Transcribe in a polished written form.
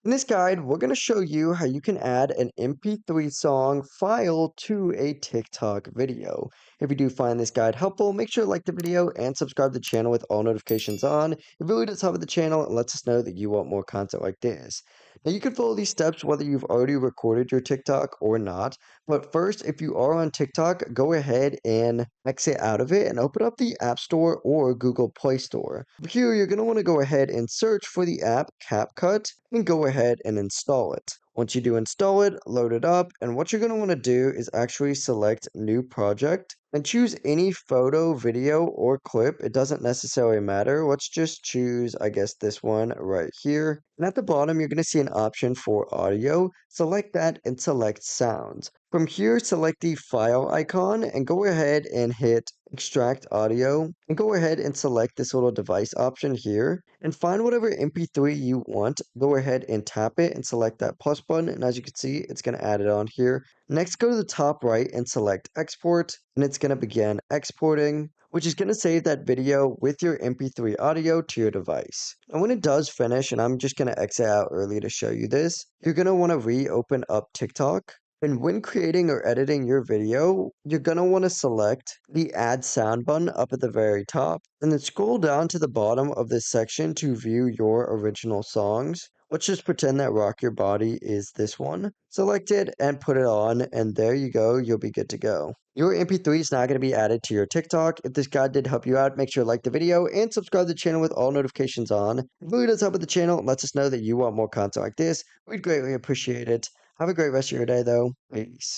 In this guide, we're going to show you how you can add an MP3 song file to a TikTok video. If you do find this guide helpful, make sure to like the video and subscribe to the channel with all notifications on. It really does help with the channel and lets us know that you want more content like this. Now, you can follow these steps whether you've already recorded your TikTok or not. But first, if you are on TikTok, go ahead and exit out of it and open up the App Store or Google Play Store. Here, you're going to want to go ahead and search for the app CapCut and go ahead and install it. Once you do install it, load it up, and what you're going to want to do is actually select New Project and choose any photo, video, or clip. It doesn't necessarily matter. Let's just choose, I guess, this one right here. And at the bottom, you're going to see an option for audio. Select that and select sounds. From here, select the file icon and go ahead and hit extract audio and go ahead and select this little device option here and find whatever MP3 you want. Go ahead and tap it and select that plus button, and as you can see, it's going to add it on here. Next, go to the top right and select export, and it's going to begin exporting, which is going to save that video with your MP3 audio to your device. And when it does finish, and I'm just going to exit out early to show you this, you're going to want to reopen up TikTok. And when creating or editing your video, you're going to want to select the add sound button up at the very top and then scroll down to the bottom of this section to view your original songs. Let's just pretend that Rock Your Body is this one. Select it and put it on, and there you go, you'll be good to go. Your MP3 is now going to be added to your TikTok. If this guide did help you out, make sure to like the video and subscribe to the channel with all notifications on. It really does help with the channel and lets us know that you want more content like this. We'd greatly appreciate it. Have a great rest of your day, though. Peace.